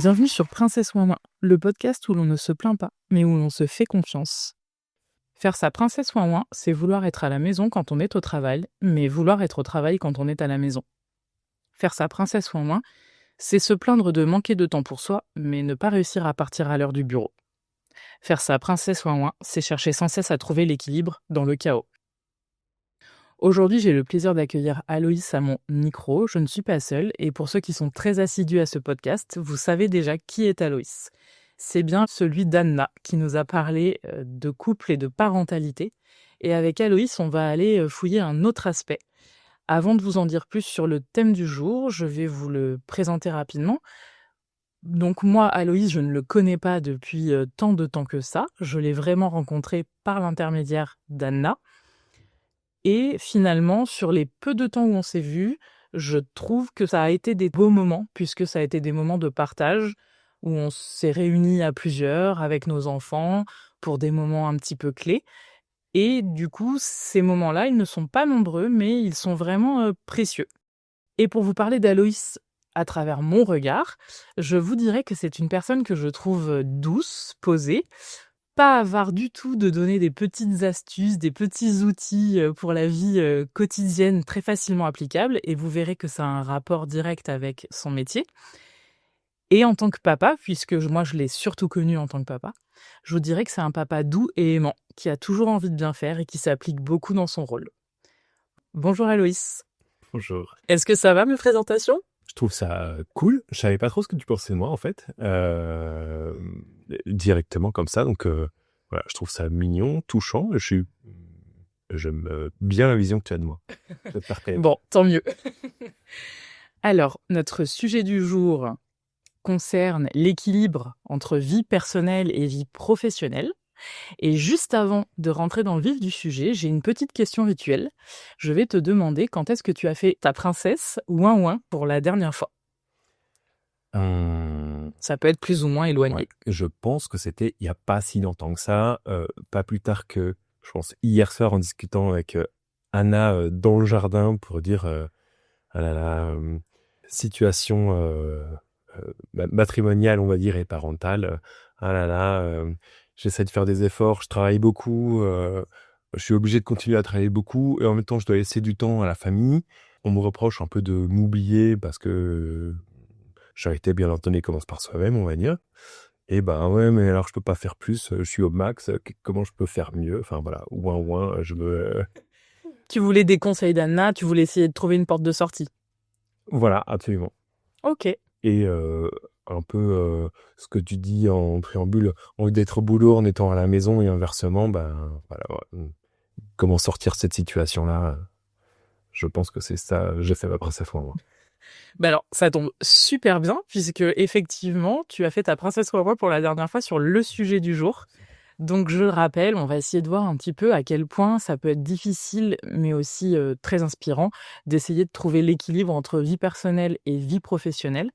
Bienvenue sur Princesse Ouin Ouin, le podcast où l'on ne se plaint pas, mais où l'on se fait confiance. Faire sa princesse Ouin Ouin, c'est vouloir être à la maison quand on est au travail, mais vouloir être au travail quand on est à la maison. Faire sa princesse Ouin Ouin, c'est se plaindre de manquer de temps pour soi, mais ne pas réussir à partir à l'heure du bureau. Faire sa princesse Ouin Ouin, c'est chercher sans cesse à trouver l'équilibre dans le chaos. Aujourd'hui, j'ai le plaisir d'accueillir Aloïs à mon micro. Je ne suis pas seule, et pour ceux qui sont très assidus à ce podcast, vous savez déjà qui est Aloïs. C'est bien celui d'Anna qui nous a parlé de couple et de parentalité. Et avec Aloïs, on va aller fouiller un autre aspect. Avant de vous en dire plus sur le thème du jour, je vais vous le présenter rapidement. Donc moi, Aloïs, je ne le connais pas depuis tant de temps que ça. Je l'ai vraiment rencontré par l'intermédiaire d'Anna. Et finalement, sur les peu de temps où on s'est vus, je trouve que ça a été des beaux moments, puisque ça a été des moments de partage, où on s'est réunis à plusieurs avec nos enfants pour des moments un petit peu clés. Et du coup, ces moments-là, ils ne sont pas nombreux, mais ils sont vraiment précieux. Et pour vous parler d'Aloïs à travers mon regard, je vous dirais que c'est une personne que je trouve douce, posée, pas avare du tout de donner des petites astuces, des petits outils pour la vie quotidienne très facilement applicables, et vous verrez que ça a un rapport direct avec son métier. Et en tant que papa, puisque moi je l'ai surtout connu en tant que papa, je vous dirais que c'est un papa doux et aimant, qui a toujours envie de bien faire et qui s'applique beaucoup dans son rôle. Bonjour Aloïs. Bonjour. Est-ce que ça va mes présentations ? Je trouve ça cool. Je savais pas trop ce que tu pensais de moi en fait, directement comme ça. Donc voilà, je trouve ça mignon, touchant. J'aime bien la vision que tu as de moi. C'est parfait. Bon, tant mieux. Alors, notre sujet du jour concerne l'équilibre entre vie personnelle et vie professionnelle. Et juste avant de rentrer dans le vif du sujet, j'ai une petite question rituelle. Je vais te demander quand est-ce que tu as fait ta princesse Ouin Ouin pour la dernière fois. Ça peut être plus ou moins éloigné. Ouais, je pense que c'était il y a pas si longtemps que ça, pas plus tard que, je pense, hier soir en discutant avec Anna dans le jardin pour dire ah là là, situation matrimoniale, on va dire, et parentale. Ah là là, j'essaie de faire des efforts, je travaille beaucoup, je suis obligé de continuer à travailler beaucoup et en même temps, je dois laisser du temps à la famille. On me reproche un peu de m'oublier parce que charité bien entendu commence par soi-même, on va dire. Et ben ouais, mais alors je peux pas faire plus, je suis au max, comment je peux faire mieux? Enfin voilà, ouin ouin, je veux. Tu voulais des conseils d'Anna, tu voulais essayer de trouver une porte de sortie. Voilà, absolument. Ok. Et un peu ce que tu dis en préambule, envie d'être au boulot en étant à la maison et inversement, ben voilà, comment sortir cette situation-là, je pense que c'est ça, j'ai fait ma princesse moi. Bah alors, ça tombe super bien, puisque effectivement, tu as fait ta princesse Ouin Ouin pour la dernière fois sur le sujet du jour. Donc je le rappelle, on va essayer de voir un petit peu à quel point ça peut être difficile, mais aussi très inspirant, d'essayer de trouver l'équilibre entre vie personnelle et vie professionnelle.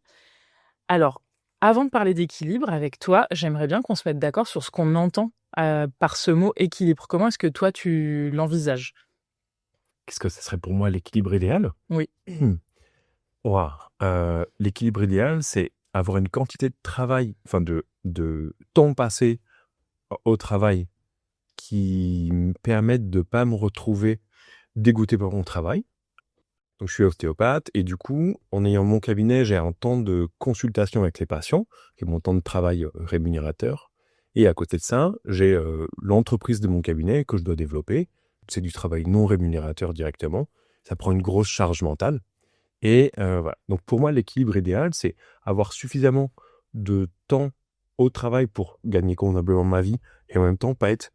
Alors, avant de parler d'équilibre avec toi, j'aimerais bien qu'on se mette d'accord sur ce qu'on entend par ce mot équilibre. Comment est-ce que toi, tu l'envisages ? Qu'est-ce que ce serait pour moi l'équilibre idéal? Oui. Ouah, l'équilibre idéal, c'est avoir une quantité de travail, enfin de temps passé au travail qui me permettent de pas me retrouver dégoûté par mon travail. Donc je suis ostéopathe et du coup, en ayant mon cabinet, j'ai un temps de consultation avec les patients, qui est mon temps de travail rémunérateur. Et à côté de ça, j'ai l'entreprise de mon cabinet que je dois développer. C'est du travail non rémunérateur directement. Ça prend une grosse charge mentale. Et voilà. Donc pour moi, l'équilibre idéal, c'est avoir suffisamment de temps au travail pour gagner convenablement ma vie et en même temps pas être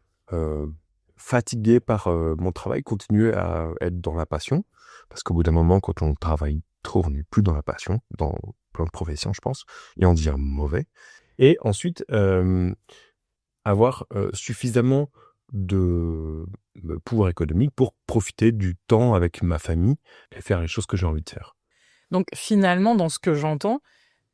fatigué par mon travail, continuer à être dans la passion. Parce qu'au bout d'un moment, quand on travaille trop, on n'est plus dans la passion, dans plein de professions, je pense, et on devient mauvais. Et ensuite, avoir suffisamment de pouvoir économique pour profiter du temps avec ma famille et faire les choses que j'ai envie de faire. Donc finalement, dans ce que j'entends,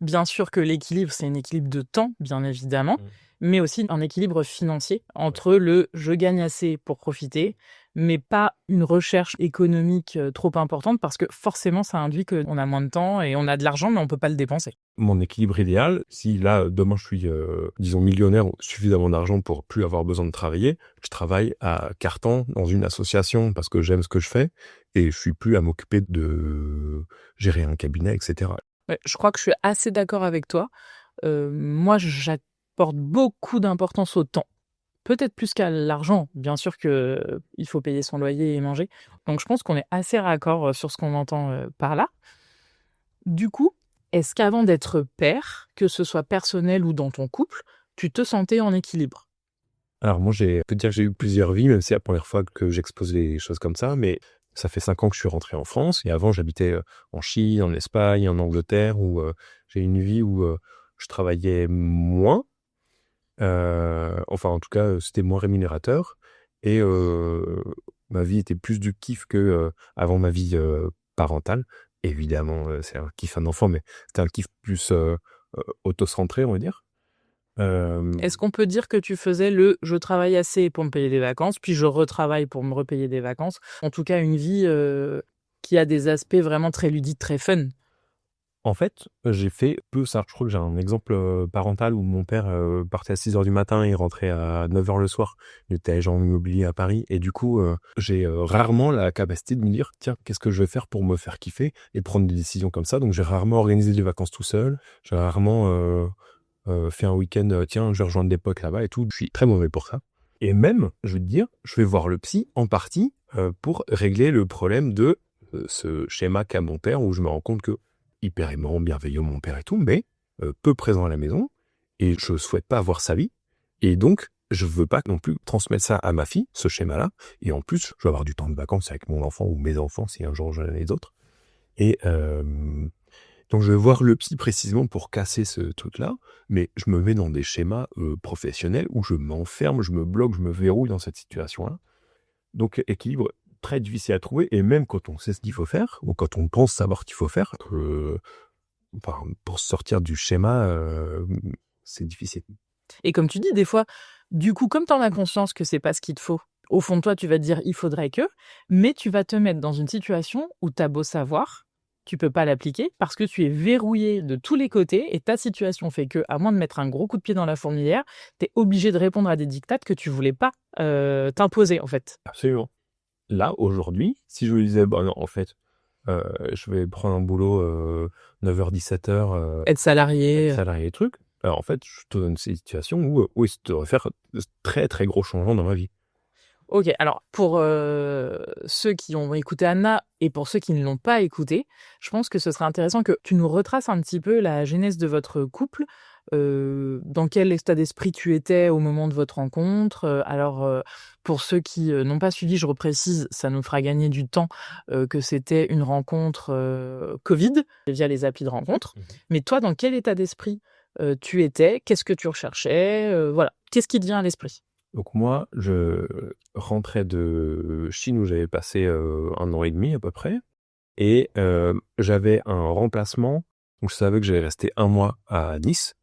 Bien sûr que l'équilibre, c'est un équilibre de temps, bien évidemment, Mmh. mais aussi un équilibre financier entre le «je gagne assez pour profiter», mais pas une recherche économique, trop importante parce que forcément ça induit qu'on a moins de temps et on a de l'argent, mais on peut pas le dépenser. Mon équilibre idéal, si là, demain, je suis, disons millionnaire ou suffisamment d'argent pour plus avoir besoin de travailler, je travaille à carton dans une association parce que j'aime ce que je fais et je suis plus à m'occuper de gérer un cabinet et cetera. Ouais, je crois que je suis assez d'accord avec toi. Moi, j'apporte beaucoup d'importance au temps. Peut-être plus qu'à l'argent, bien sûr que il faut payer son loyer et manger. Donc je pense qu'on est assez raccord, sur ce qu'on entend, par là. Du coup, est-ce qu'avant d'être père, que ce soit personnel ou dans ton couple, tu te sentais en équilibre? Alors moi, je peux dire que j'ai eu plusieurs vies, même si c'est la première fois que j'expose les choses comme ça, mais ça fait 5 ans que je suis rentré en France et avant j'habitais, en Chine, en Espagne, en Angleterre où, j'ai une vie où, je travaillais moins, enfin en tout cas, c'était moins rémunérateur et ma vie était plus du kiff que, avant ma vie, parentale. Évidemment, c'est un kiff un enfant, mais c'était un kiff plus, auto-centré, on va dire. Hem Est-ce qu'on peut dire que tu faisais le «je travaille assez pour me payer des vacances, puis je retravaille pour me repayer des vacances»? En tout cas, une vie, qui a des aspects vraiment très ludiques, très fun. En fait, j'ai fait peu ça. Je crois que j'ai un exemple, parental où mon père, partait à 6 heures du matin et rentrait à 9 heures le soir. Il était agent immobilier à Paris et du coup, j'ai, rarement la capacité de me dire: «Tiens, qu'est-ce que je vais faire pour me faire kiffer?» et prendre des décisions comme ça. Donc j'ai rarement organisé des vacances tout seul. J'ai rarement, fait un week-end, «Tiens, je vais rejoindre des potes là-bas et tout». Je suis très mauvais pour ça et même, je vais te dire, je vais voir le psy en partie, pour régler le problème de, ce schéma qu'a mon père où je me rends compte que hyper aimant, bienveillant, mon père et tout, mais peu présent à la maison et je souhaite pas avoir sa vie et donc je veux pas non plus transmettre ça à ma fille, ce schéma-là et en plus, je veux avoir du temps de vacances avec mon enfant ou mes enfants si un jour j'en ai d'autres et donc je vais voir le psy précisément pour casser ce truc-là, mais je me mets dans des schémas, professionnels où je m'enferme, je me bloque, je me verrouille dans cette situation-là. Donc équilibre très difficile à trouver et même quand on sait ce qu'il faut faire ou quand on pense savoir ce qu'il faut faire, enfin, pour sortir du schéma, c'est difficile. Et comme tu dis, des fois, du coup, comme tu en as conscience que c'est pas ce qu'il te faut, au fond de toi, tu vas te dire: «Il faudrait que», mais tu vas te mettre dans une situation où tu as beau savoir, tu peux pas l'appliquer parce que tu es verrouillé de tous les côtés et ta situation fait que, à moins de mettre un gros coup de pied dans la fourmilière, tu es obligé de répondre à des diktats que tu voulais pas, t'imposer, en fait. Absolument. Là, aujourd'hui, si je me disais: «Bah non, en fait, je vais prendre un boulot, 9h-17h, Être être salarié. salarié et truc», en fait, je te donne ces situations où, oui, ça devrait faire de très, très gros changements dans ma vie. OK, alors pour, ceux qui ont écouté Anna et pour ceux qui ne l'ont pas écoutée, je pense que ce serait intéressant que tu nous retraces un petit peu la genèse de votre couple. Dans quel état d'esprit tu étais au moment de votre rencontre? Pour ceux qui, n'ont pas suivi, je reprécise, ça nous fera gagner du temps, que c'était une rencontre, Covid, via les applis de rencontre. Mmh. Mais toi, dans quel état d'esprit, tu étais? Qu'est-ce que tu recherchais? Voilà, qu'est-ce qui te vient à l'esprit? Donc moi, je rentrais de Chine où j'avais passé, 1 an et demi à peu près et j'avais un remplacement, donc je savais que j'allais rester 1 mois à Nice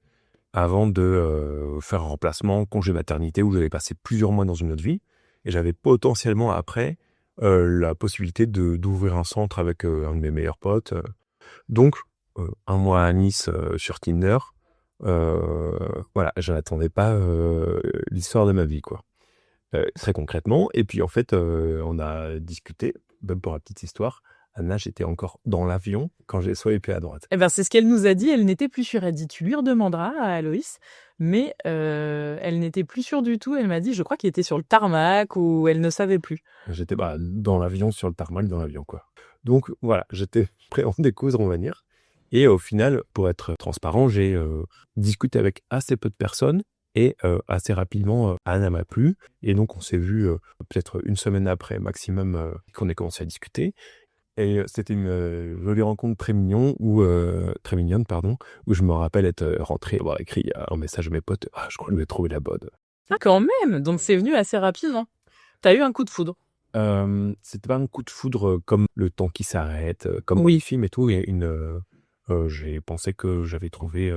avant de, faire un remplacement, congé maternité où j'allais passer plusieurs mois dans une autre ville et j'avais potentiellement après, la possibilité d'ouvrir un centre avec, un de mes meilleurs potes, donc 1 mois à Nice, sur Tinder, voilà, je n'attendais pas, l'histoire de ma vie, quoi. Très concrètement et puis en fait, on a discuté, même pour la petite histoire, Anna, j'étais encore dans l'avion quand j'ai swipé à droite. Eh ben, c'est ce qu'elle nous a dit, elle n'était plus sûre. Elle dit: «Tu lui redemanderas à Aloïs», mais elle n'était plus sûre du tout. Elle m'a dit: «Je crois qu'il était sur le tarmac» ou elle ne savait plus. J'étais, bah, dans l'avion, sur le tarmac, dans l'avion, quoi. Donc voilà, j'étais prêt à en découdre, on va dire et au final, pour être transparent, j'ai, discuté avec assez peu de personnes et assez rapidement, Anna m'a plu et donc on s'est vus, peut-être une semaine après maximum, qu'on ait commencé à discuter et c'était une, jolie rencontre très mignonne, pardon, où je me rappelle être, rentré, avoir écrit un message à mes potes: «Ah, je crois que je vais trouver la bonne». Ah quand même! Donc c'est venu assez rapidement. Tu as eu un coup de foudre? C'était pas un coup de foudre, comme Le temps qui s'arrête, comme dans les Oui. films et tout. Il y a une, j'ai pensé que j'avais trouvé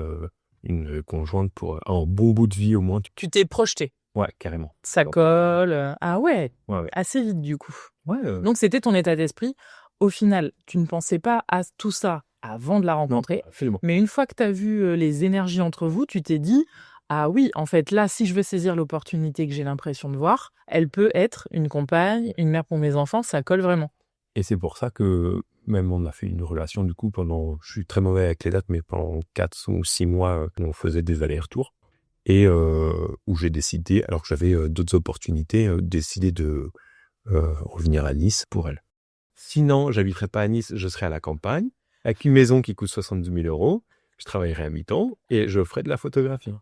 une conjointe pour un bon bout de vie au moins. Tu t'es projeté. Ouais, carrément. Ça colle. Ah ouais, Ouais. assez vite du coup. Ouais, Donc c'était ton état d'esprit. Au final, tu ne pensais pas à tout ça avant de la rencontrer, absolument. mais une fois que tu as vu les énergies entre vous, tu t'es dit ah oui, en fait là, si je veux saisir l'opportunité que j'ai l'impression de voir, elle peut être une compagne, une mère pour mes enfants, ça colle vraiment. Et c'est pour ça que même on a fait une relation du coup pendant, je suis très mauvais avec les dates, mais pendant 4 ou 6 mois, on faisait des allers-retours. Et où j'ai décidé, alors que j'avais d'autres opportunités, décidé de revenir à Nice pour elle. Sinon, j'habiterais pas à Nice, je serais à la campagne, avec une maison qui coûte 70 000 €, je travaillerais à mi-temps et je ferais de la photographie.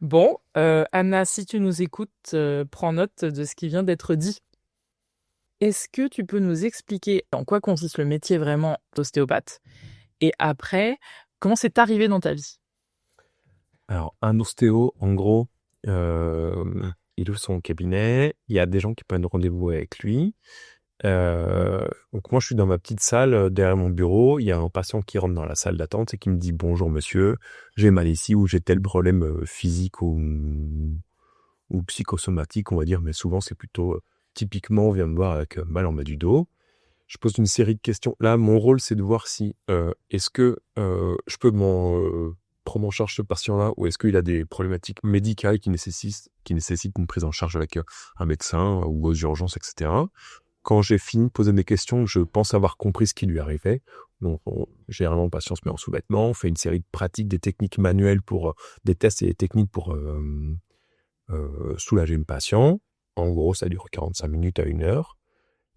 Bon, Anna, si tu nous écoutes, prends note de ce qui vient d'être dit. Est-ce que tu peux nous expliquer en quoi consiste le métier vraiment d'ostéopathe? Et après, comment c'est arrivé dans ta vie? Alors, un ostéo, en gros, il ouvre son cabinet, il y a des gens qui prennent rendez-vous avec lui. Donc moi, je suis dans ma petite salle derrière mon bureau. Il y a un patient qui rentre dans la salle d'attente et qui me dit bonjour monsieur, j'ai mal ici ou j'ai tel problème physique ou psychosomatique, on va dire, mais souvent c'est plutôt typiquement on vient me voir avec mal en bas du dos. Je pose une série de questions. Là, mon rôle, c'est de voir si est-ce que je peux prendre en charge ce patient-là ou est-ce qu'il a des problématiques médicales qui nécessitent une prise en charge avec un médecin ou aux urgences, etc. Quand j'ai fini de poser mes questions, je pense avoir compris ce qui lui arrivait. Donc, généralement, le patient se met en sous-vêtements, on fait une série de pratiques, des techniques manuelles pour des tests et des techniques pour soulager le patient. En gros, ça dure 45 minutes à 1 heure.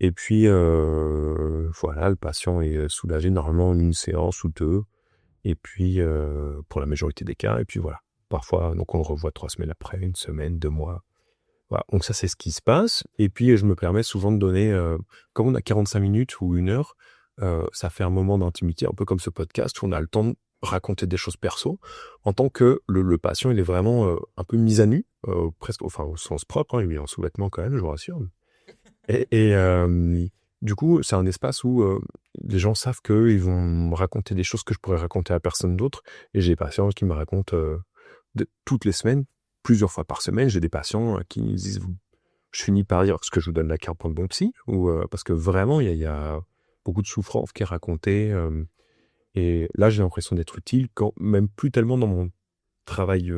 Et puis, voilà, le patient est soulagé normalement en une séance ou 2. Et puis, pour la majorité des cas. Et puis voilà. Parfois, donc on le revoit 3 semaines après, 1 semaine, 2 mois. Voilà, donc ça, c'est ce qui se passe. Et puis, je me permets souvent de donner, comme on a 45 minutes ou 1 heure, ça fait un moment d'intimité, un peu comme ce podcast, où on a le temps de raconter des choses perso, en tant que le patient, il est vraiment un peu mis à nu, presque, enfin au sens propre, hein, il est en sous-vêtements quand même, je vous rassure. Et du coup, c'est un espace où les gens savent qu'ils vont me raconter des choses que je pourrais raconter à personne d'autre. Et j'ai des patients qui me racontent toutes les semaines, plusieurs fois par semaine, j'ai des patients qui me disent je finis par dire, parce que je vous donne la carte pour le bon psy, ou parce que vraiment, il y a beaucoup de souffrance qui est racontée. Et là, j'ai l'impression d'être utile, même plus tellement dans mon travail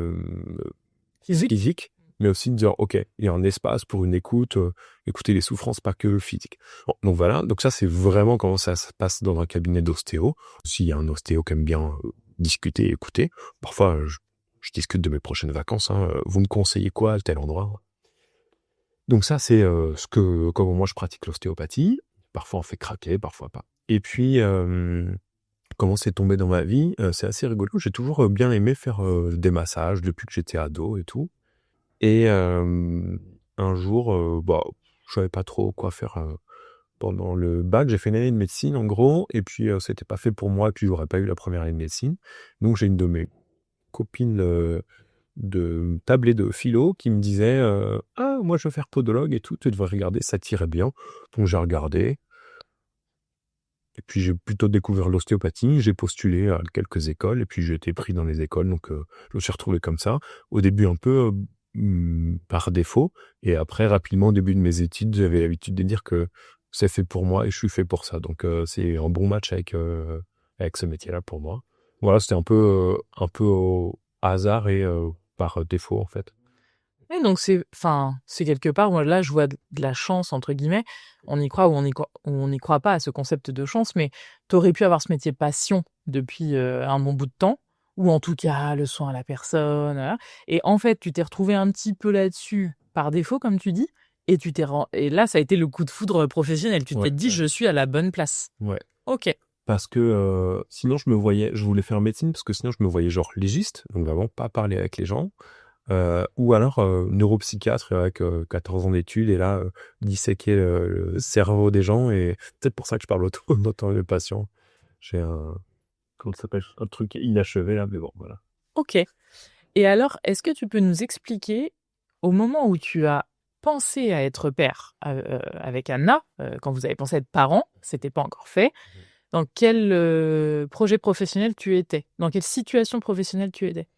physique, mais aussi de dire, OK, il y a un espace pour une écoute, écouter les souffrances, pas que le physique. Bon, donc voilà, donc ça, c'est vraiment comment ça se passe dans un cabinet d'ostéo. S'il y a un ostéo qui aime bien discuter et écouter, parfois, je discute de mes prochaines vacances. Hein, vous me conseillez quoi à tel endroit? Donc ça, c'est comment moi je pratique l'ostéopathie. Parfois on fait craquer, parfois pas. Et puis, comment c'est tombé dans ma vie, c'est assez rigolo. J'ai toujours bien aimé faire des massages depuis que j'étais ado et tout. Et un jour, je savais pas trop quoi faire pendant le bac. J'ai fait une année de médecine en gros, et puis c'était pas fait pour moi, et puis j'aurais pas eu la première année de médecine. Donc j'ai une de mes copines de table et de philo qui me disait ah, moi je veux faire podologue et tout, tu devrais regarder, ça t'irait bien. Donc j'ai regardé. Et puis j'ai plutôt découvert l'ostéopathie, j'ai postulé à quelques écoles et puis j'ai été pris dans les écoles, donc je me suis retrouvé comme ça. Au début un peu par défaut, et après rapidement au début de mes études, j'avais l'habitude de dire que c'est fait pour moi et je suis fait pour ça. Donc c'est un bon match avec ce métier-là pour moi. Voilà, c'était un peu au hasard et par défaut en fait. Ouais, donc c'est quelque part, moi là je vois de la chance entre guillemets. On y croit ou on n'y croit pas à ce concept de chance, mais tu aurais pu avoir ce métier passion depuis un bon bout de temps, ou en tout cas le soin à la personne, voilà. Et en fait, tu t'es retrouvé un petit peu là-dessus par défaut, comme tu dis, et et là ça a été le coup de foudre professionnel. Tu t'es dit je suis à la bonne place. Ouais. Ok. Parce que sinon je voulais faire médecine parce que sinon je me voyais genre légiste, donc vraiment pas parler avec les gens. Ou alors neuropsychiatre avec 14 ans d'études et là disséquer le cerveau des gens, et peut-être pour ça que je parle autant de patients. J'ai comment ça s'appelle, un truc inachevé là, mais bon voilà. Ok. Et alors, est-ce que tu peux nous expliquer, au moment où tu as pensé à être père avec Anna, quand vous avez pensé être parents, c'était pas encore fait. Dans quel projet professionnel tu étais? Dans quelle situation professionnelle tu étais?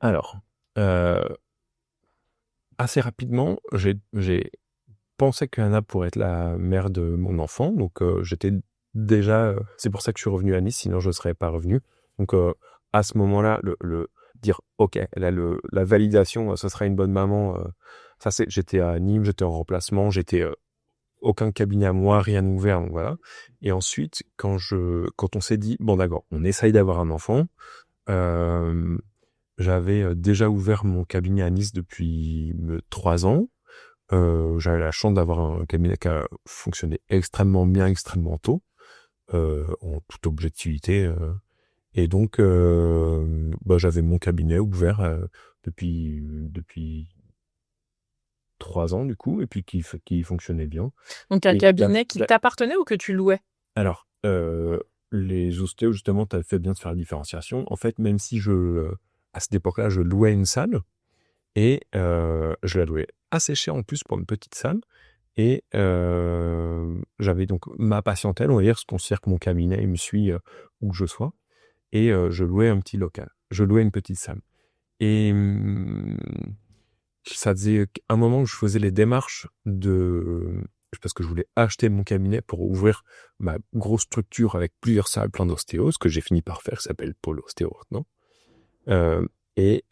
Alors, assez rapidement, j'ai pensé qu'Anna pourrait être la mère de mon enfant. Donc, j'étais déjà, c'est pour ça que je suis revenu à Nice, sinon je ne serais pas revenu. Donc, à ce moment-là, le dire, OK, elle a la validation, ce sera une bonne maman. J'étais à Nîmes, j'étais en remplacement, aucun cabinet à moi, rien ouvert, donc voilà. Et ensuite, quand on s'est dit, bon d'accord, on essaye d'avoir un enfant, euh, j'avais déjà ouvert mon cabinet à Nice depuis 3 ans. J'avais la chance d'avoir un cabinet qui a fonctionné extrêmement bien, extrêmement tôt, en toute objectivité. Et donc, j'avais mon cabinet ouvert depuis 3 ans du coup, et puis qui fonctionnait bien. Donc un Et cabinet qui t'appartenait ou que tu louais? alors, les ostéos, justement, tu as fait bien de faire la différenciation. En fait, même si à cette époque-là, je louais une salle, et je la louais assez cher en plus pour une petite salle. Et j'avais donc ma patientèle, on va dire, je considère que mon cabinet, il me suit où que je sois. Et je louais un petit local. Je louais une petite salle. Et ça faisait un moment que je faisais les démarches parce que je voulais acheter mon cabinet pour ouvrir ma grosse structure avec plusieurs salles, plein d'ostéos, ce que j'ai fini par faire, ça s'appelle Pôle Ostéo maintenant. Et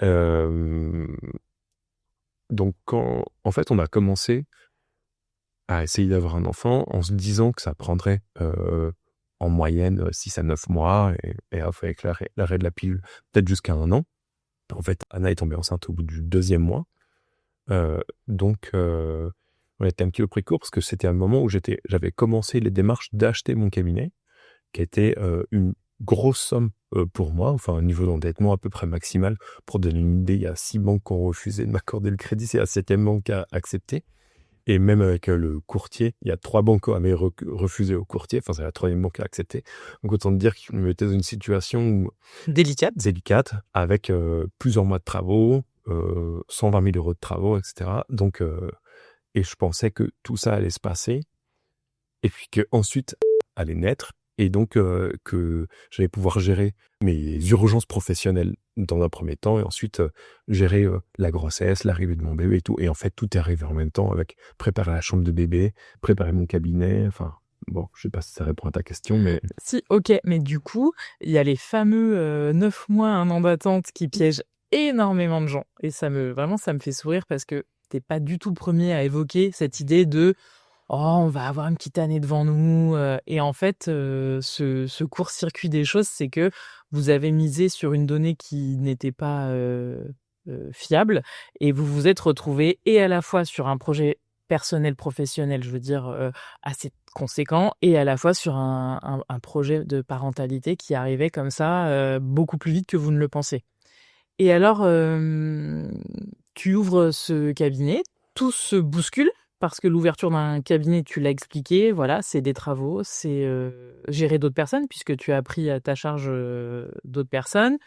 donc, en fait, on a commencé à essayer d'avoir un enfant en se disant que ça prendrait en moyenne 6 à 9 mois, et avec l'arrêt de la pilule, peut-être jusqu'à 1 an. En fait, Anna est tombée enceinte au bout du 2e mois. Donc, on était un petit peu pris court parce que c'était un moment où j'avais commencé les démarches d'acheter mon cabinet, qui était une grosse somme pour moi, enfin un niveau d'endettement à peu près maximal. Pour donner une idée, il y a 6 banques qui ont refusé de m'accorder le crédit, c'est la 7e banque qui a accepté. Et même avec le courtier, il y a 3 banques qui avaient refusé au courtier, enfin c'est la 3e banque qui a accepté. Donc autant dire que je me mettais dans une situation délicate, avec plusieurs mois de travaux, 120 000 euros de travaux, etc. Donc, et je pensais que tout ça allait se passer, et puis qu'ensuite allait naître, et donc que j'allais pouvoir gérer mes urgences professionnelles dans un premier temps, et ensuite gérer la grossesse, l'arrivée de mon bébé et tout. Et en fait, tout est arrivé en même temps, avec préparer la chambre de bébé, préparer mon cabinet, enfin... Bon, je sais pas si ça répond à ta question, mais... Si, ok, mais du coup, il y a les fameux 9 mois, 1 an d'attente qui piègent énormément de gens. Et vraiment, ça me fait sourire parce que t'es pas du tout le premier à évoquer cette idée de oh, on va avoir une petite année devant nous. Et en fait, ce court-circuit des choses, c'est que vous avez misé sur une donnée qui n'était pas fiable, et vous vous êtes retrouvé et à la fois sur un projet personnel, professionnel, je veux dire, assez conséquent, et à la fois sur un projet de parentalité qui arrivait comme ça, beaucoup plus vite que vous ne le pensez. Et alors, tu ouvres ce cabinet, tout se bouscule parce que l'ouverture d'un cabinet, tu l'as expliqué, voilà, c'est des travaux, c'est gérer d'autres personnes puisque tu as pris à ta charge d'autres personnes.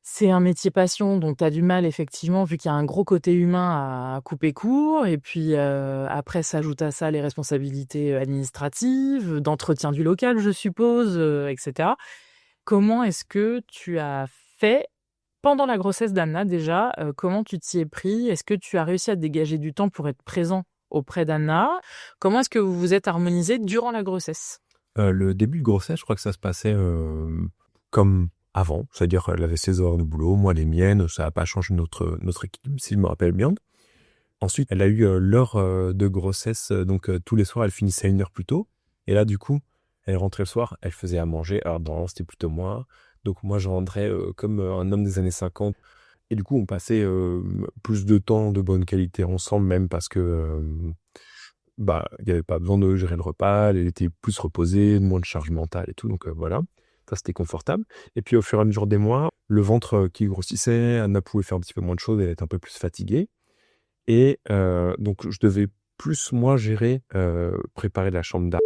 C'est un métier passion, donc tu as du mal effectivement, vu qu'il y a un gros côté humain, à couper court, et puis après s'ajoutent à ça les responsabilités administratives, d'entretien du local, je suppose, etc. Comment est-ce que tu as fait pendant la grossesse d'Anna déjà? Comment tu t'y es pris? Est-ce que tu as réussi à dégager du temps pour être présent auprès d'Anna? Comment est-ce que vous vous êtes harmonisés durant la grossesse? Le début de grossesse, je crois que ça se passait comme avant, c'est-à-dire elle avait ses horaires de boulot, moi les miennes, ça n'a pas changé notre équilibre, si je me rappelle bien. Ensuite, elle a eu l'heure de grossesse, donc tous les soirs, elle finissait 1 heure plus tôt. Et là, du coup, elle rentrait le soir, elle faisait à manger. Alors, normalement, c'était plutôt moi. Donc, moi, je rentrais comme un homme des années 50. Et du coup, on passait plus de temps de bonne qualité ensemble, même parce que il n'y avait pas besoin de gérer le repas, elle était plus reposée, moins de charge mentale et tout. Donc, voilà, ça, c'était confortable. Et puis, au fur et à mesure des mois, le ventre qui grossissait, Anna pouvait faire un petit peu moins de choses, elle était un peu plus fatiguée. Et donc je devais plus moi gérer, préparer la chambre d'Anna.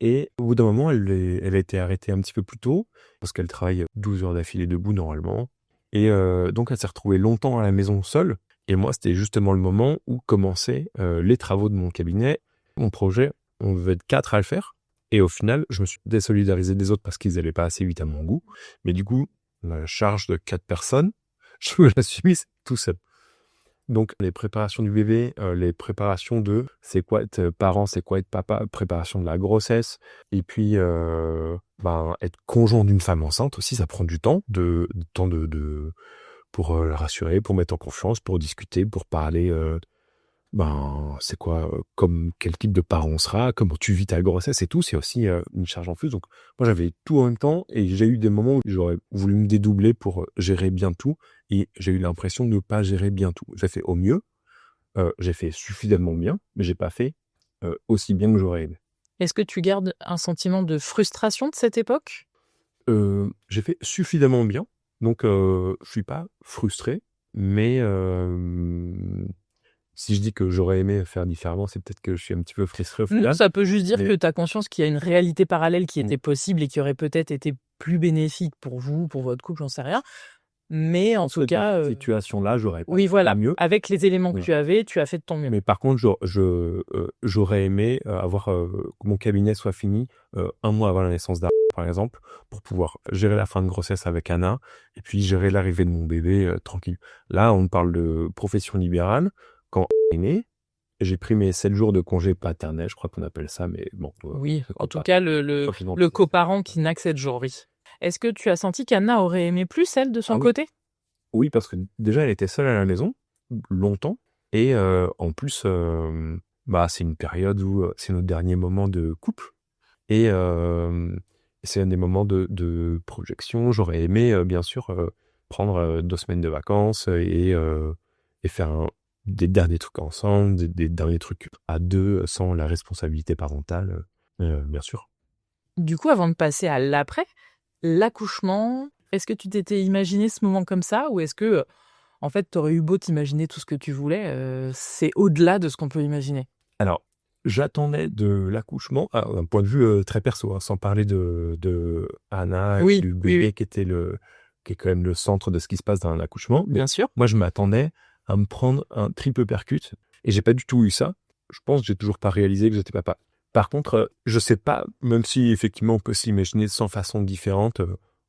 Et au bout d'un moment, elle a été arrêtée un petit peu plus tôt, parce qu'elle travaille 12 heures d'affilée debout normalement. Et donc elle s'est retrouvée longtemps à la maison seule. Et moi, c'était justement le moment où commençaient les travaux de mon cabinet. Mon projet, on devait être 4 à le faire. Et au final, je me suis désolidarisé des autres parce qu'ils n'allaient pas assez vite à mon goût. Mais du coup, la charge de 4 personnes, je me la suis mise tout seul. Donc, les préparations du bébé, les préparations de c'est quoi être parent, c'est quoi être papa, préparation de la grossesse, et puis être conjoint d'une femme enceinte aussi, ça prend du temps, pour la rassurer, pour mettre en confiance, pour discuter, pour parler. C'est quoi, comme quel type de parent on sera, comment tu vis ta grossesse et tout, c'est aussi une charge en plus. Donc, moi, j'avais tout en même temps et j'ai eu des moments où j'aurais voulu me dédoubler pour gérer bien tout et j'ai eu l'impression de ne pas gérer bien tout. J'ai fait au mieux, j'ai fait suffisamment bien, mais j'ai pas fait aussi bien que j'aurais aimé. Est-ce que tu gardes un sentiment de frustration de cette époque? J'ai fait suffisamment bien, donc je suis pas frustré, mais si je dis que j'aurais aimé faire différemment, c'est peut-être que je suis un petit peu frustré au Non, final. ça peut juste dire Mais que tu as conscience qu'il y a une réalité parallèle qui Mmh. était possible et qui aurait peut-être été plus bénéfique pour vous, pour votre couple, j'en sais rien. Mais en tout Dans cas, cette situation-là, j'aurais pas oui, fait voilà, mieux. avec les éléments que Voilà. tu avais, tu as fait de ton mieux. Mais par contre, j'aurais aimé avoir que mon cabinet soit fini 1 mois avant la naissance d'Anna, par exemple, pour pouvoir gérer la fin de grossesse avec Anna et puis gérer l'arrivée de mon bébé tranquille. Là, on parle de profession libérale. Quand Anna est née, j'ai pris mes 7 jours de congé paternel, je crois qu'on appelle ça, mais bon, Oui, c'est en comme tout ça. cas, le coparent qui n'a que 7 jours, oui. Est-ce que tu as senti qu'Anna aurait aimé plus, elle, de Ah son oui. côté? Oui, parce que déjà, elle était seule à la maison, longtemps. Et en plus, c'est une période où c'est notre dernier moment de couple. Et c'est un des moments de projection. J'aurais aimé, bien sûr, prendre 2 semaines de vacances et faire des derniers trucs ensemble, des derniers trucs à deux, sans la responsabilité parentale, bien sûr. Du coup, avant de passer à l'après, l'accouchement, est-ce que tu t'étais imaginé ce moment comme ça? Ou est-ce que, en fait, tu aurais eu beau t'imaginer tout ce que tu voulais, c'est au-delà de ce qu'on peut imaginer? Alors, j'attendais de l'accouchement, d'un point de vue très perso, hein, sans parler de Anna et Oui, du oui, oui, bébé qui est quand même le centre de ce qui se passe dans un accouchement. Mais bien sûr. moi, je m'attendais à me prendre un triple percute et j'ai pas du tout eu ça. Je pense que j'ai toujours pas réalisé que j'étais papa. Par contre, je sais pas, même si effectivement on peut s'imaginer de 100 façons différentes,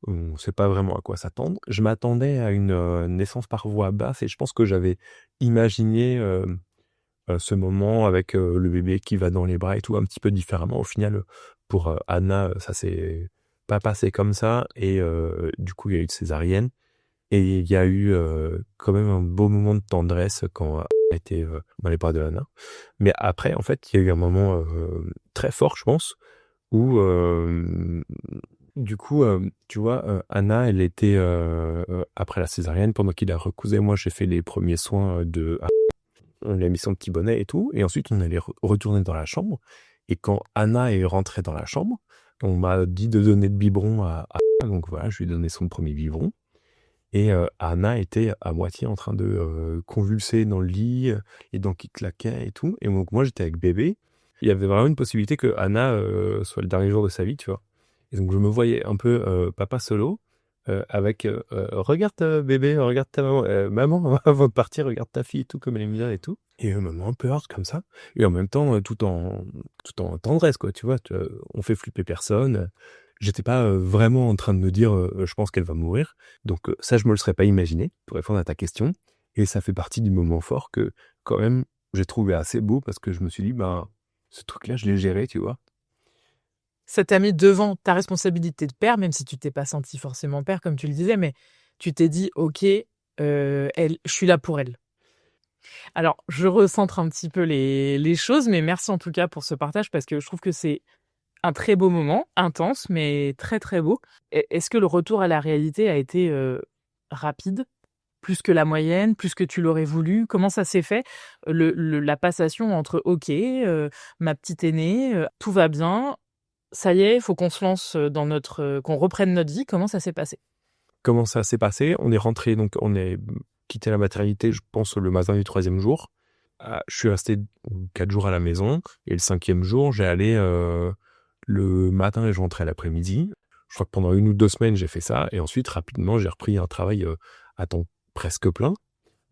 on sait pas vraiment à quoi s'attendre. Je m'attendais à une naissance par voie basse et je pense que j'avais imaginé ce moment avec le bébé qui va dans les bras et tout, un petit peu différemment. Au final, pour Anna, ça s'est pas passé comme ça et du coup, il y a eu de césarienne et il y a eu quand même un beau moment de tendresse quand elle était dans les bras de Anna. Mais après, en fait, il y a eu un moment très fort, je pense, où du coup, tu vois, Anna, elle était après la césarienne, pendant qu'il la recousait, moi, j'ai fait les premiers soins de on lui a mis son petit bonnet et tout, et ensuite on allait retourner dans la chambre. Et quand Anna est rentrée dans la chambre, on m'a dit de donner le biberon à Anna, donc voilà, je lui ai donné son premier biberon. Et Anna était à moitié en train de convulser dans le lit, les dents qui claquaient et tout. Et donc moi j'étais avec bébé. Il y avait vraiment une possibilité que Anna soit le dernier jour de sa vie, tu vois. Et donc je me voyais un peu papa solo, avec regarde bébé, regarde ta maman, maman avant de partir, regarde ta fille et tout comme elle est mignonne et tout. Et maman un peu hard comme ça. Et en même temps, tout en tendresse, quoi, tu vois. On fait flipper personne. J'étais pas vraiment en train de me dire je pense qu'elle va mourir. Donc ça, je me le serais pas imaginé, pour répondre à ta question. Et ça fait partie du moment fort que, quand même, j'ai trouvé assez beau parce que je me suis dit, ce truc-là, je l'ai géré, tu vois. Ça t'a mis devant ta responsabilité de père, même si tu t'es pas senti forcément père, comme tu le disais, mais tu t'es dit: «OK, elle je suis là pour elle». Alors, je recentre un petit peu les choses, mais merci en tout cas pour ce partage parce que je trouve que c'est un très beau moment, intense, mais très, très beau. Est-ce que le retour à la réalité a été, rapide? Plus que la moyenne? Plus que tu l'aurais voulu? Comment ça s'est fait? La passation entre: «OK, ma petite est née, tout va bien, ça y est, il faut qu'on se lance, dans notre, qu'on reprenne notre vie». Comment ça s'est passé? Comment ça s'est passé? On est rentré, donc on est quitté la maternité, je pense, le matin du 3e jour. Je suis resté 4 jours à la maison et le 5e jour, j'ai allé le matin et je rentrais l'après-midi. Je crois que pendant 1 ou 2 semaines, j'ai fait ça et ensuite, rapidement, j'ai repris un travail à temps presque plein.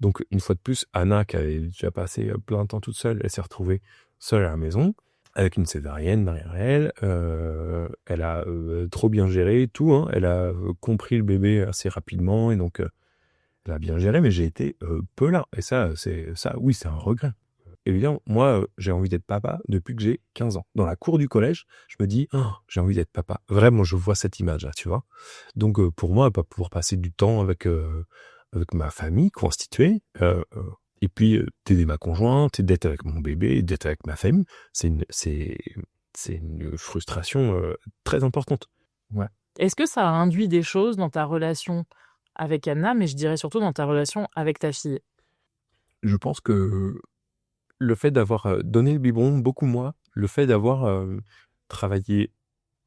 Donc une fois de plus, Anna, qui avait déjà passé plein de temps toute seule, elle s'est retrouvée seule à la maison. avec une césarienne derrière elle. Elle a trop bien géré tout, hein. Elle a compris le bébé assez rapidement et donc elle a bien géré, mais j'ai été peu là. Et ça, oui, c'est un regret. Évidemment, moi, j'ai envie d'être papa depuis que j'ai 15 ans. Dans la cour du collège, je me dis, oh, j'ai envie d'être papa. Vraiment, je vois cette image-là, tu vois. Donc, pour moi, pas pouvoir passer du temps avec ma famille constituée, et puis d'aider ma conjointe, d'être avec mon bébé, d'être avec ma famille, c'est une frustration très importante. Ouais. Est-ce que ça a induit des choses dans ta relation avec Anna, mais je dirais surtout dans ta relation avec ta fille? Je pense que le fait d'avoir donné le biberon, beaucoup moins. Le fait d'avoir travaillé,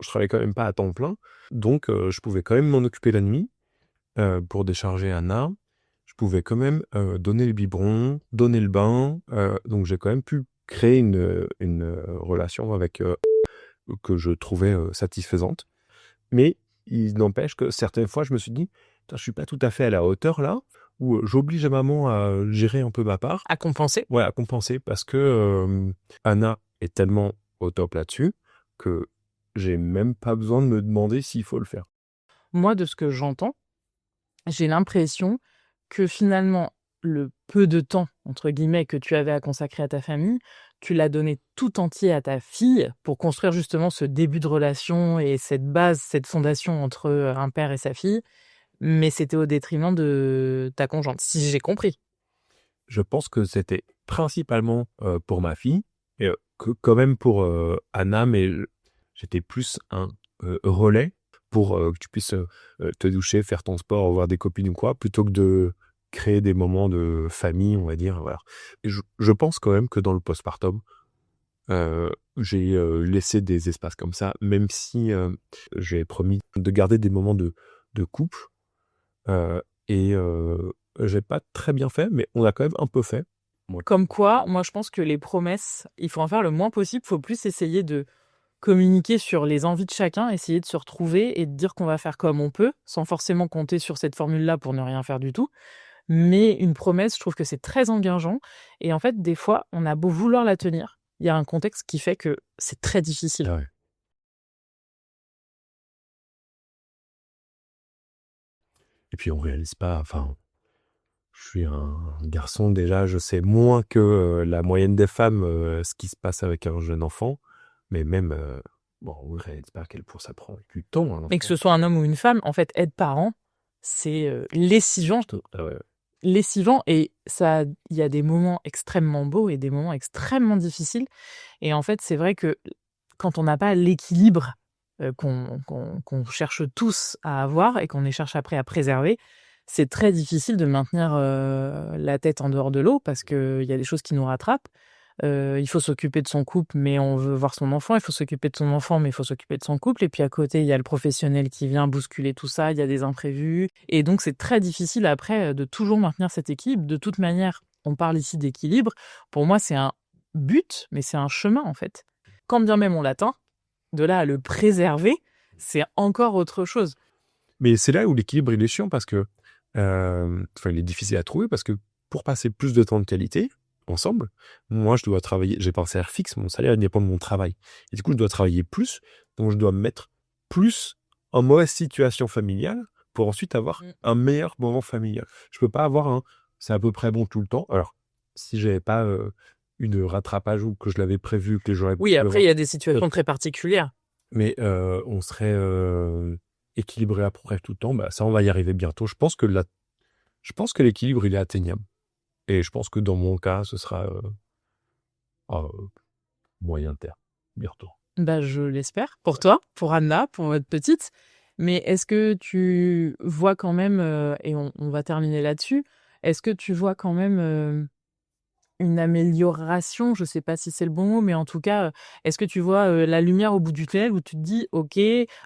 je travaillais quand même pas à temps plein, donc je pouvais quand même m'en occuper la nuit pour décharger Anna. Je pouvais quand même donner le biberon, donner le bain, donc j'ai quand même pu créer une relation avec que je trouvais satisfaisante. Mais il n'empêche que certaines fois, je me suis dit, putain, je suis pas tout à fait à la hauteur là, où j'oblige maman à gérer un peu ma part. À compenser? Ouais, à compenser parce que Anna est tellement au top là-dessus que j'ai même pas besoin de me demander s'il faut le faire. Moi, de ce que j'entends, j'ai l'impression que finalement, le peu de temps, entre guillemets, que tu avais à consacrer à ta famille, tu l'as donné tout entier à ta fille pour construire justement ce début de relation et cette base, cette fondation entre un père et sa fille, mais c'était au détriment de ta conjointe, si j'ai compris. Je pense que c'était principalement pour ma fille et que quand même pour Anna, mais j'étais plus un relais pour que tu puisses te doucher, faire ton sport, voir des copines ou quoi, plutôt que de créer des moments de famille, on va dire. Voilà. Et je pense quand même que dans le postpartum, j'ai laissé des espaces comme ça, même si j'ai promis de garder des moments de couple. Et j'ai pas très bien fait, mais on a quand même un peu fait. Ouais. Comme quoi, moi je pense que les promesses, il faut en faire le moins possible, il faut plus essayer de communiquer sur les envies de chacun, essayer de se retrouver et de dire qu'on va faire comme on peut, sans forcément compter sur cette formule-là pour ne rien faire du tout. Mais une promesse, je trouve que c'est très engageant et en fait, des fois, on a beau vouloir la tenir, il y a un contexte qui fait que c'est très difficile. Ah ouais. Et puis on réalise pas, enfin, je suis un garçon déjà, je sais moins que la moyenne des femmes ce qui se passe avec un jeune enfant, mais même, bon, on réalise pas à quel point ça prend du temps, un Mais que enfant. ce soit un homme ou une femme, en fait, être parent, c'est lessivant, Ah ouais. lessivant et ça, il y a des moments extrêmement beaux et des moments extrêmement difficiles. Et en fait, c'est vrai que quand on n'a pas l'équilibre qu'on cherche tous à avoir et qu'on cherche après à préserver, c'est très difficile de maintenir la tête en dehors de l'eau parce qu'il y a des choses qui nous rattrapent. Il faut s'occuper de son couple, mais on veut voir son enfant. Il faut s'occuper de son enfant, mais il faut s'occuper de son couple. Et puis à côté, il y a le professionnel qui vient bousculer tout ça. Il y a des imprévus. Et donc, c'est très difficile après de toujours maintenir cet équilibre. De toute manière, on parle ici d'équilibre. Pour moi, c'est un but, mais c'est un chemin en fait. Quand bien même on l'atteint, de là à le préserver, c'est encore autre chose. Mais c'est là où l'équilibre il est chiant parce que, enfin, il est difficile à trouver parce que pour passer plus de temps de qualité ensemble, moi je dois travailler, j'ai pas un salaire fixe, mon salaire il dépend de mon travail. Et du coup, je dois travailler plus, donc je dois me mettre plus en mauvaise situation familiale pour ensuite avoir un meilleur moment familial. Je peux pas avoir un c'est à peu près bon tout le temps. Alors, si j'avais pas une rattrapage ou que je l'avais prévu, que j'aurais Oui, pu après, avoir, il y a des situations très particulières. mais on serait équilibré à peu près tout le temps. Bah, ça, on va y arriver bientôt. Je pense que l'équilibre, il est atteignable. Et je pense que dans mon cas, ce sera à moyen terme, bientôt. Bah, je l'espère pour toi, pour Anna, pour votre petite. Mais est-ce que tu vois quand même, et on va terminer là-dessus, est-ce que tu vois quand même, une amélioration? Je sais pas si c'est le bon mot, mais en tout cas, est-ce que tu vois, la lumière au bout du tunnel où tu te dis: «OK».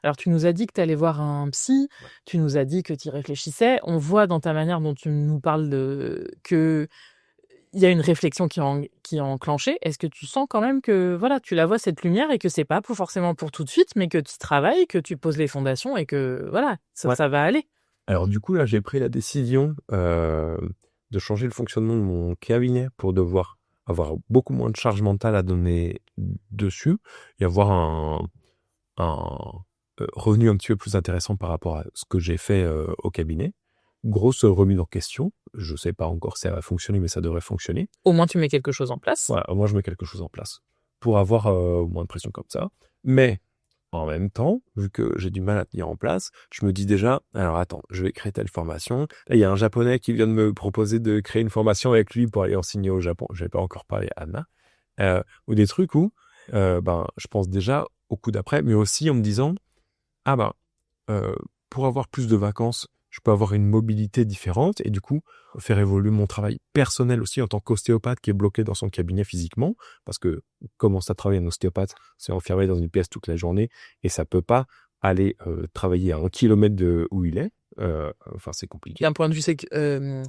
Alors tu nous as dit que tu allais voir un psy, Ouais. tu nous as dit que tu y réfléchissais. On voit dans ta manière dont tu nous parles de qu'il y a une réflexion qui est enclenchée. Est-ce que tu sens quand même que, voilà, tu la vois cette lumière et que c'est pas pour forcément pour tout de suite, mais que tu travailles, que tu poses les fondations et que, voilà, Ouais. ça va aller? Alors du coup, là, j'ai pris la décision de changer le fonctionnement de mon cabinet pour devoir avoir beaucoup moins de charge mentale à donner dessus et avoir un revenu un petit peu plus intéressant par rapport à ce que j'ai fait au cabinet. Grosse remise en question. Je sais pas encore si ça va fonctionner, mais ça devrait fonctionner. Au moins, tu mets quelque chose en place. Voilà, moi je mets quelque chose en place pour avoir moins de pression comme ça. Mais en même temps, vu que j'ai du mal à tenir en place, je me dis déjà, alors attends, je vais créer telle formation. Là, il y a un Japonais qui vient de me proposer de créer une formation avec lui pour aller enseigner au Japon. Je n'avais pas encore parlé à Anna. Ou des trucs où je pense déjà au coup d'après, mais aussi en me disant, pour avoir plus de vacances, je peux avoir une mobilité différente et du coup faire évoluer mon travail personnel aussi en tant qu'ostéopathe qui est bloqué dans son cabinet physiquement, parce que comment ça travaille un ostéopathe, c'est enfermé dans une pièce toute la journée et ça peut pas aller travailler à 1 kilomètre de où il est. C'est compliqué. D'un point de vue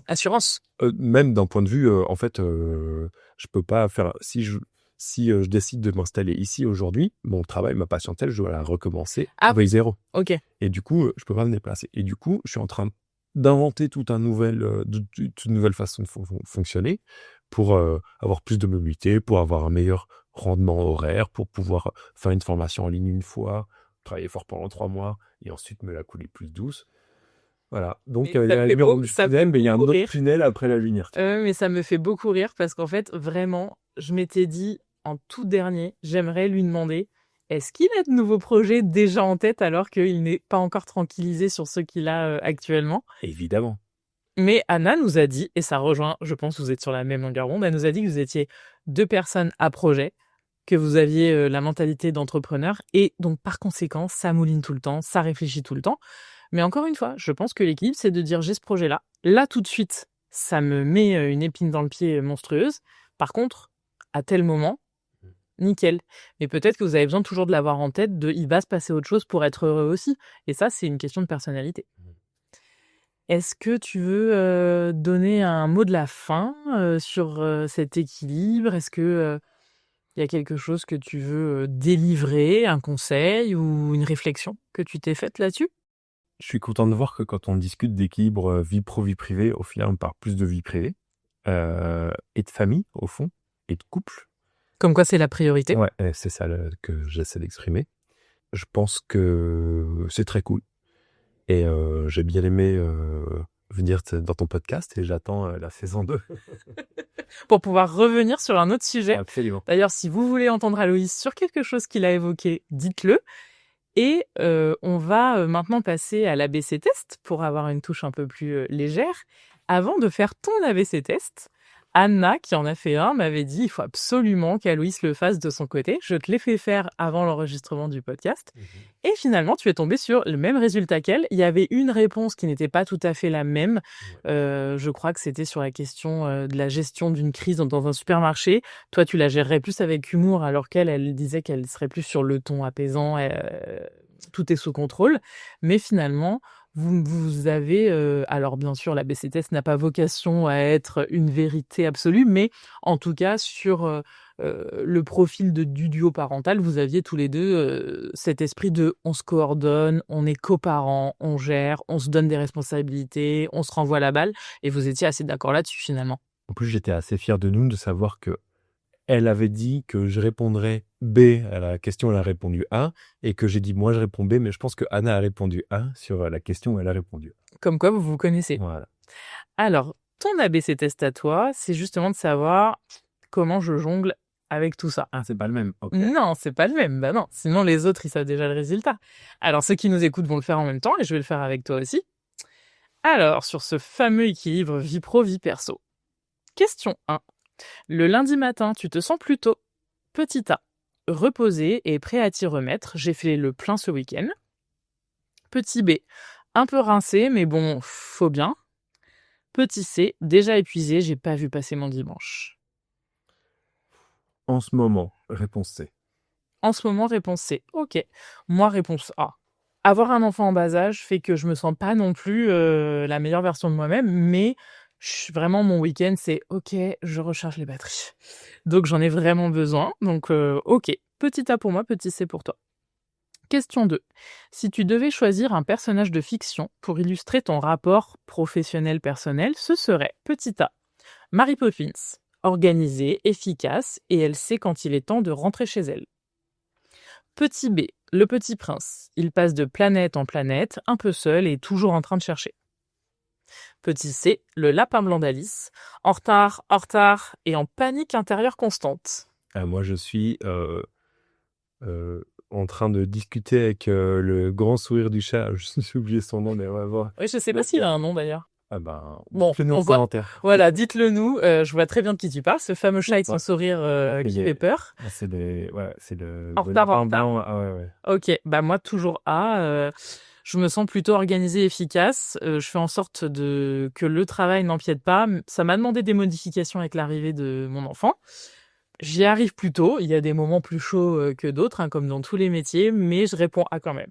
assurance. Même d'un point de vue, je peux pas faire si je décide de m'installer ici aujourd'hui, mon travail, ma patientèle, je dois la recommencer avec zéro. Ok. Et du coup, je peux pas me déplacer. Et du coup, je suis en train d'inventer toute une nouvelle façon de fonctionner pour avoir plus de mobilité, pour avoir un meilleur rendement horaire, pour pouvoir faire une formation en ligne une fois, travailler fort pendant 3 mois et ensuite me la couler plus douce. Voilà. Donc, il y a la lumière du tunnel, mais il y a un autre tunnel après la lumière. Mais ça me fait beaucoup rire parce qu'en fait, vraiment, je m'étais dit en tout dernier, j'aimerais lui demander est-ce qu'il a de nouveaux projets déjà en tête alors qu'il n'est pas encore tranquillisé sur ceux qu'il a actuellement? Évidemment. Mais Anna nous a dit, et ça rejoint, je pense que vous êtes sur la même longueur d'onde, elle nous a dit que vous étiez 2 personnes à projet, que vous aviez la mentalité d'entrepreneur et donc par conséquent, ça mouline tout le temps, ça réfléchit tout le temps. Mais encore une fois, je pense que l'équilibre, c'est de dire j'ai ce projet-là. Là, tout de suite, ça me met une épine dans le pied monstrueuse. Par contre, à tel moment, nickel. Mais peut-être que vous avez besoin toujours de l'avoir en tête, il va se passer autre chose pour être heureux aussi. Et ça, c'est une question de personnalité. Est-ce que tu veux donner un mot de la fin sur cet équilibre? Est-ce que il y a quelque chose que tu veux délivrer, un conseil ou une réflexion que tu t'es faite là-dessus? Je suis content de voir que quand on discute d'équilibre vie pro, vie privée, au final, on parle plus de vie privée et de famille, au fond, et de couple. Comme quoi, c'est la priorité. Ouais, c'est ça que j'essaie d'exprimer. Je pense que c'est très cool. Et j'ai bien aimé venir dans ton podcast et j'attends la saison 2. Pour pouvoir revenir sur un autre sujet. Absolument. D'ailleurs, si vous voulez entendre Aloïs sur quelque chose qu'il a évoqué, dites-le. Et on va maintenant passer à l'ABC test pour avoir une touche un peu plus légère. Avant de faire ton ABC test, Anna, qui en a fait un, m'avait dit il faut absolument qu'Aloïs le fasse de son côté. Je te l'ai fait faire avant l'enregistrement du podcast. Et finalement, tu es tombé sur le même résultat qu'elle. Il y avait une réponse qui n'était pas tout à fait la même. Je crois que c'était sur la question de la gestion d'une crise dans un supermarché. Toi, tu la gérerais plus avec humour, alors elle disait qu'elle serait plus sur le ton apaisant. Tout est sous contrôle. Mais finalement, vous avez... alors bien sûr, l'ABC test n'a pas vocation à être une vérité absolue, mais en tout cas, sur le profil du duo parental, vous aviez tous les deux cet esprit de on se coordonne, on est coparents, on gère, on se donne des responsabilités, on se renvoie la balle, et vous étiez assez d'accord là-dessus finalement. En plus, j'étais assez fier de nous de savoir que elle avait dit que je répondrais B à la question, elle a répondu A, et que j'ai dit moi je réponds B, mais je pense que Anna a répondu A sur la question où elle a répondu A. Comme quoi vous vous connaissez. Voilà. Alors, ton ABC test à toi, c'est justement de savoir comment je jongle avec tout ça. Ah, c'est pas le même. Okay. Non, c'est pas le même. Bah non, sinon les autres, ils savent déjà le résultat. Alors, ceux qui nous écoutent vont le faire en même temps, et je vais le faire avec toi aussi. Alors, sur ce fameux équilibre vie pro, vie perso. Question 1. Le lundi matin, tu te sens plutôt petit A, reposé et prêt à t'y remettre. J'ai fait le plein ce week-end. Petit B, un peu rincé, mais bon, faut bien. Petit C, déjà épuisé, j'ai pas vu passer mon dimanche. En ce moment, réponse C. En ce moment, réponse C. Ok. Moi, réponse A. Avoir un enfant en bas âge fait que je me sens pas non plus la meilleure version de moi-même, mais vraiment mon week-end, c'est ok, je recharge les batteries. Donc j'en ai vraiment besoin. Donc ok. Petit A pour moi, petit C pour toi. Question 2. Si tu devais choisir un personnage de fiction pour illustrer ton rapport professionnel-personnel, ce serait petit A, Mary Poppins. organisée, efficace, et elle sait quand il est temps de rentrer chez elle. Petit B, le petit prince. Il passe de planète en planète, un peu seul et toujours en train de chercher. Petit C, le lapin blanc d'Alice. En retard et en panique intérieure constante. Moi, je suis en train de discuter avec le grand sourire du chat. Je me suis oublié son nom, mais on va voir. Oui, je sais pas s'il a un nom d'ailleurs. Ah ben, Bon, dites-le-nous on en voit. commentaire. Voilà, dites-le nous. Je vois très bien de qui tu parles. Ce fameux chat avec son Ouais. sourire qui Il est- fait peur. Ah, c'est le En retard, lapin blanc. Ah ouais. Ok, bah moi toujours A. Je me sens plutôt organisée et efficace. Je fais en sorte que le travail n'empiète pas. Ça m'a demandé des modifications avec l'arrivée de mon enfant. J'y arrive plus tôt. Il y a des moments plus chauds que d'autres, hein, comme dans tous les métiers, mais je réponds A quand même.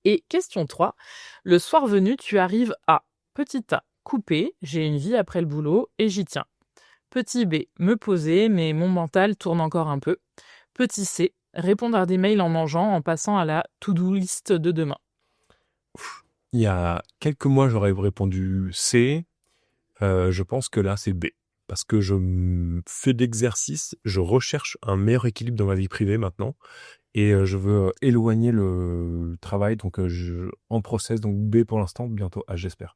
Et question 3. Le soir venu, tu arrives à petit A, couper, j'ai une vie après le boulot et j'y tiens. Petit B, me poser, mais mon mental tourne encore un peu. Petit C, répondre à des mails en mangeant en passant à la to-do list de demain. Il y a quelques mois, j'aurais répondu C. Je pense que là, c'est B. Parce que je fais d'exercice, je recherche un meilleur équilibre dans ma vie privée maintenant. Et je veux éloigner le travail, donc en process, donc B pour l'instant, bientôt A, j'espère.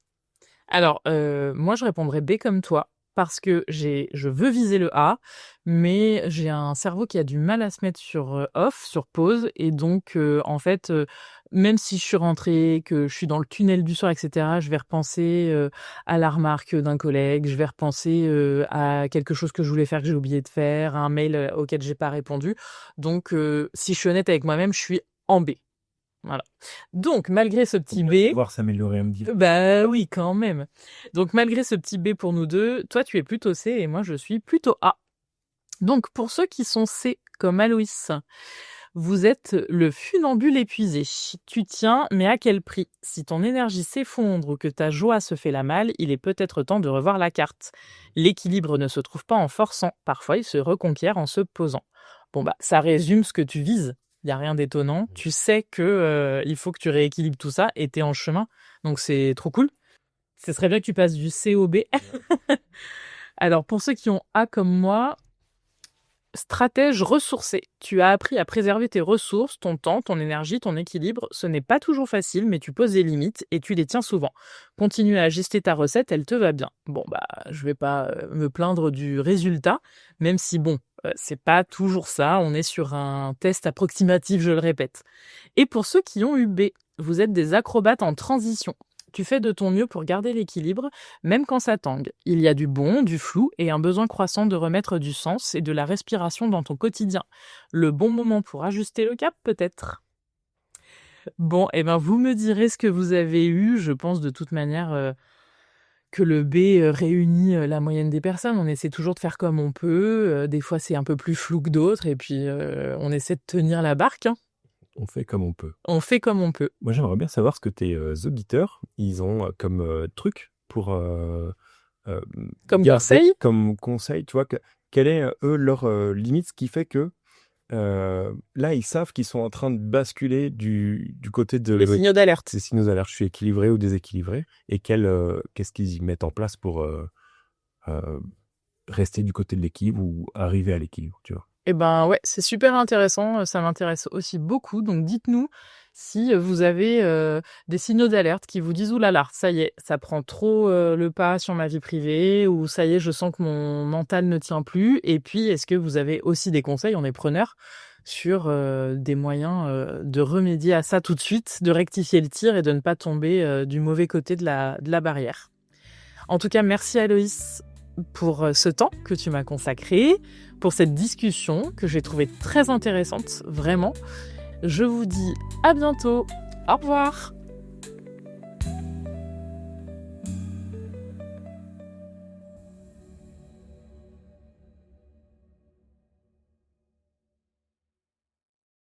Alors, moi, je répondrais B comme toi, parce que je veux viser le A, mais j'ai un cerveau qui a du mal à se mettre sur off, sur pause, et donc, en fait, même si je suis rentrée, que je suis dans le tunnel du soir, etc., je vais repenser à la remarque d'un collègue, je vais repenser à quelque chose que je voulais faire que j'ai oublié de faire, à un mail auquel j'ai pas répondu. Donc, si je suis honnête avec moi-même, je suis en B. Voilà. Donc, malgré ce petit B, Voir s'améliorer un petit peu. bah oui, quand même. Donc, malgré ce petit B pour nous deux, toi, tu es plutôt C et moi, je suis plutôt A. Donc, pour ceux qui sont C, comme Aloïs, vous êtes le funambule épuisé. Tu tiens, mais à quel prix? Si ton énergie s'effondre ou que ta joie se fait la malle, il est peut-être temps de revoir la carte. L'équilibre ne se trouve pas en forçant. Parfois, il se reconquiert en se posant. Bon, bah, ça résume ce que tu vises. Il n'y a rien d'étonnant. Tu sais que il faut que tu rééquilibres tout ça et t'es en chemin. Donc, c'est trop cool. Ce serait bien que tu passes du C au B. Alors, pour ceux qui ont A comme moi, stratège ressourcé. Tu as appris à préserver tes ressources, ton temps, ton énergie, ton équilibre. Ce n'est pas toujours facile, mais tu poses des limites et tu les tiens souvent. Continue à ajuster ta recette, elle te va bien. Bon, bah, je vais pas me plaindre du résultat, même si bon, c'est pas toujours ça. On est sur un test approximatif, je le répète. Et pour ceux qui ont eu B, vous êtes des acrobates en transition. Tu fais de ton mieux pour garder l'équilibre, même quand ça tangue. Il y a du bon, du flou et un besoin croissant de remettre du sens et de la respiration dans ton quotidien. Le bon moment pour ajuster le cap, peut-être. Bon, eh ben vous me direz ce que vous avez eu. Je pense de toute manière que le B réunit la moyenne des personnes. On essaie toujours de faire comme on peut. Des fois, c'est un peu plus flou que d'autres. Et puis, on essaie de tenir la barque, hein. On fait comme on peut. On fait comme on peut. Moi, j'aimerais bien savoir ce que tes auditeurs, ils ont comme truc pour Comme garder conseil, comme conseil, tu vois, quelle est, eux, leur limite, ce qui fait que là, ils savent qu'ils sont en train de basculer du côté de les signaux d'alerte. ces signaux d'alerte, je suis équilibré ou déséquilibré, et qu'est-ce qu'ils y mettent en place pour rester du côté de l'équilibre ou arriver à l'équilibre, tu vois. Eh ben ouais, c'est super intéressant, ça m'intéresse aussi beaucoup. Donc dites-nous si vous avez des signaux d'alerte qui vous disent: «Ouh là là, ça y est, ça prend trop le pas sur ma vie privée» ou «Ça y est, je sens que mon mental ne tient plus». Et puis, est-ce que vous avez aussi des conseils, on est preneurs, sur des moyens de remédier à ça tout de suite, de rectifier le tir et de ne pas tomber du mauvais côté de la barrière. En tout cas, merci Aloïs pour ce temps que tu m'as consacré, pour cette discussion que j'ai trouvée très intéressante, vraiment. Je vous dis à bientôt. Au revoir.